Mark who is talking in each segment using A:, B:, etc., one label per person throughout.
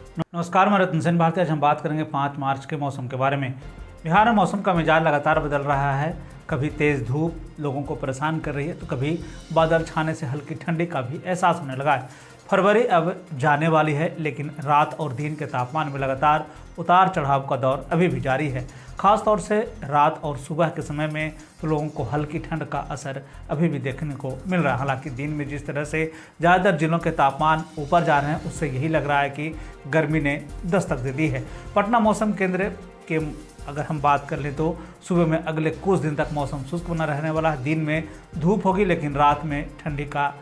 A: नमस्कार, मैं रतन सेन भारती। आज हम बात करेंगे 5 मार्च के मौसम के बारे में। बिहार में मौसम का मिजाज लगातार बदल रहा है। कभी तेज़ धूप लोगों को परेशान कर रही है तो कभी बादल छाने से हल्की ठंडी का भी एहसास होने लगा है। फरवरी अब जाने वाली है, लेकिन रात और दिन के तापमान में लगातार उतार चढ़ाव का दौर अभी भी जारी है। खास तौर से रात और सुबह के समय में तो लोगों को हल्की ठंड का असर अभी भी देखने को मिल रहा है। हालांकि दिन में जिस तरह से ज़्यादातर जिलों के तापमान ऊपर जा रहे हैं, उससे यही लग रहा है कि गर्मी ने दस्तक दे दी है। पटना मौसम केंद्र के अगर हम बात कर लें तो सुबह में अगले कुछ दिन तक मौसम शुष्क बना रहने वाला है। दिन में धूप होगी, लेकिन रात में ठंडी का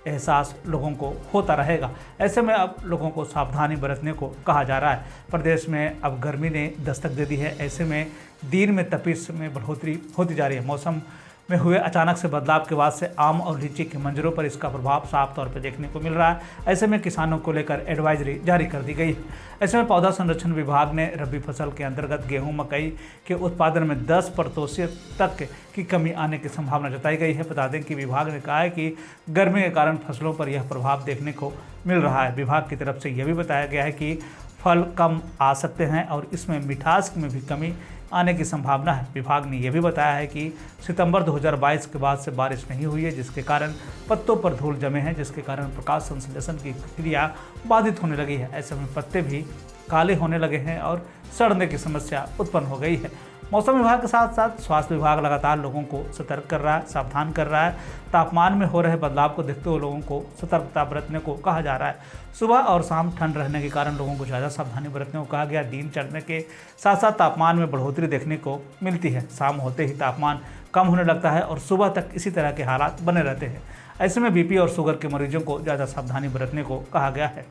A: एहसास लोगों को होता रहेगा। ऐसे में अब लोगों को सावधानी बरतने को कहा जा रहा है। प्रदेश में अब गर्मी ने दस्तक दे दी है। ऐसे में दिन में तपिश में बढ़ोतरी होती जा रही है। मौसम में हुए अचानक से बदलाव के बाद से आम और लीची के मंजरों पर इसका प्रभाव साफ तौर पर देखने को मिल रहा है। ऐसे में किसानों को लेकर एडवाइजरी जारी कर दी गई है। ऐसे में पौधा संरक्षण विभाग ने रबी फसल के अंतर्गत गेहूं मकई के उत्पादन में 10% तक की कमी आने की संभावना जताई गई है। बता दें कि विभाग ने कहा है कि गर्मी के कारण फसलों पर यह प्रभाव देखने को मिल रहा है। विभाग की तरफ से यह भी बताया गया है कि फल कम आ सकते हैं और इसमें मिठास में भी कमी आने की संभावना है। विभाग ने यह भी बताया है कि सितंबर 2022 के बाद से बारिश नहीं हुई है, जिसके कारण पत्तों पर धूल जमे हैं, जिसके कारण प्रकाश संश्लेषण की क्रिया बाधित होने लगी है। ऐसे में पत्ते भी काले होने लगे हैं और सड़ने की समस्या उत्पन्न हो गई है। मौसम विभाग के साथ साथ स्वास्थ्य विभाग लगातार लोगों को सतर्क कर रहा है, सावधान कर रहा है। तापमान में हो रहे बदलाव को देखते हुए लोगों को सतर्कता बरतने को कहा जा रहा है। सुबह और शाम ठंड रहने के कारण लोगों को ज़्यादा सावधानी बरतने को कहा गया। दिन चढ़ने के साथ साथ तापमान में बढ़ोतरी देखने को मिलती है। शाम होते ही तापमान कम होने लगता है और सुबह तक इसी तरह के हालात बने रहते हैं। ऐसे में बीपी और शुगर के मरीजों को ज़्यादा सावधानी बरतने को कहा गया है।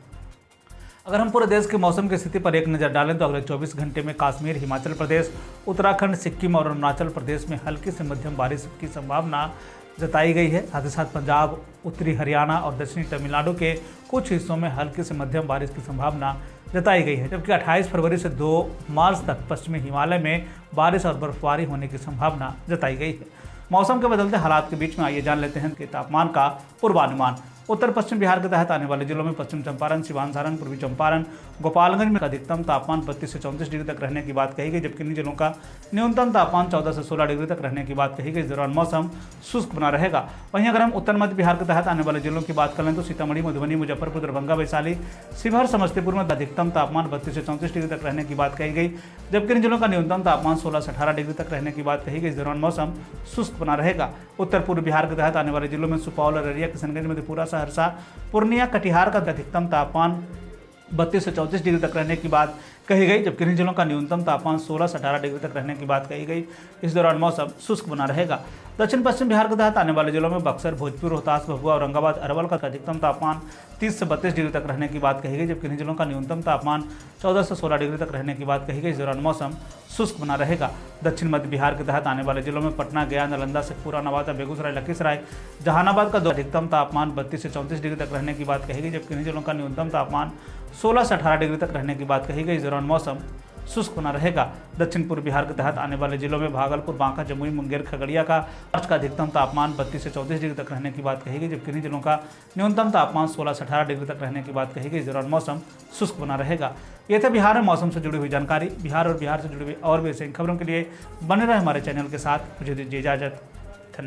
A: अगर हम पूरे देश के मौसम की स्थिति पर एक नज़र डालें तो अगले 24 घंटे में कश्मीर, हिमाचल प्रदेश, उत्तराखंड, सिक्किम और अरुणाचल प्रदेश में हल्की से मध्यम बारिश की संभावना जताई गई है। साथ ही साथ पंजाब, उत्तरी हरियाणा और दक्षिणी तमिलनाडु के कुछ हिस्सों में हल्की से मध्यम बारिश की संभावना जताई गई है। जबकि 28 फरवरी से 2 मार्च तक पश्चिमी हिमालय में बारिश और बर्फबारी होने की संभावना जताई गई है। मौसम के बदलते हालात के बीच में आइए जान लेते हैं कि तापमान का पूर्वानुमान। उत्तर पश्चिम बिहार के तहत आने वाले जिलों में पश्चिम चंपारण, सिवान, सारण, पूर्वी चंपारण, गोपालगंज में अधिकतम तापमान 32 से 34 डिग्री तक रहने की बात कही गई, जबकि इन जिलों का न्यूनतम तापमान 14 से 16 डिग्री तक रहने की बात कही गई। इस दौरान मौसम शुष्क बना रहेगा। वहीं अगर हम उत्तर मध्य बिहार के तहत आने वाले जिलों की बात करें तो सीतामढ़ी, मधुबनी, मुजफ्फरपुर, दरभंगा, वैशाली, शिवहर, समस्तीपुर में अधिकतम तापमान 32 से 34 डिग्री तक रहने की बात कही गई, जबकि इन जिलों का न्यूनतम तापमान 16 से 18 डिग्री तक रहने की बात कही गई। इस दौरान मौसम शुष्क बना रहेगा। उत्तर पूर्व बिहार के तहत आने वाले जिलों में सुपौल, अररिया, किशनगंज, मधेपुरा, सहरसा, पूर्णिया, कटिहार का अधिकतम तापमान 32 से 34 डिग्री तक रहने की बात कही गई, जबकि इन जिलों का न्यूनतम तापमान 16 से 18 डिग्री तक रहने की बात कही गई। इस दौरान मौसम शुष्क बना रहेगा। दक्षिण पश्चिम बिहार के तहत आने वाले जिलों में बक्सर, भोजपुर, रोहतास, भभुआ, औरंगाबाद, अरवल का अधिकतम तापमान 30 से 32 डिग्री तक रहने की बात कही गई, जबकि इन जिलों का न्यूनतम तापमान 14 से 16 डिग्री तक रहने की बात कही गई। इस दौरान मौसम शुष्क बना रहेगा। दक्षिण मध्य बिहार के तहत आने वाले जिलों में पटना, गया, नालंदा, शेखपुरा, नवादा, बेगूसराय, लखीसराय, जहानाबाद का अधिकतम तापमान 32 से 34 डिग्री तक रहने की बात कही गई, जबकि इन जिलों का न्यूनतम तापमान 16 से 18 डिग्री तक रहने की बात कही गई। इस दौरान मौसम शुष्क बना रहेगा। दक्षिण पूर्व बिहार के तहत आने वाले जिलों में भागलपुर, बांका, जमुई, मुंगेर, खगड़िया का आज का अधिकतम तापमान 32 से 34 डिग्री तक रहने की बात कही गई, जबकि इन जिलों का न्यूनतम तापमान 16 से 18 डिग्री तक रहने की बात कही गई। इस दौरान मौसम शुष्क बना रहेगा। ये थे बिहार में मौसम से जुड़ी हुई जानकारी। बिहार और बिहार से जुड़ी हुई और भी ऐसी खबरों के लिए बने रहे हमारे चैनल के साथ। मुझे दीजिए इजाजत।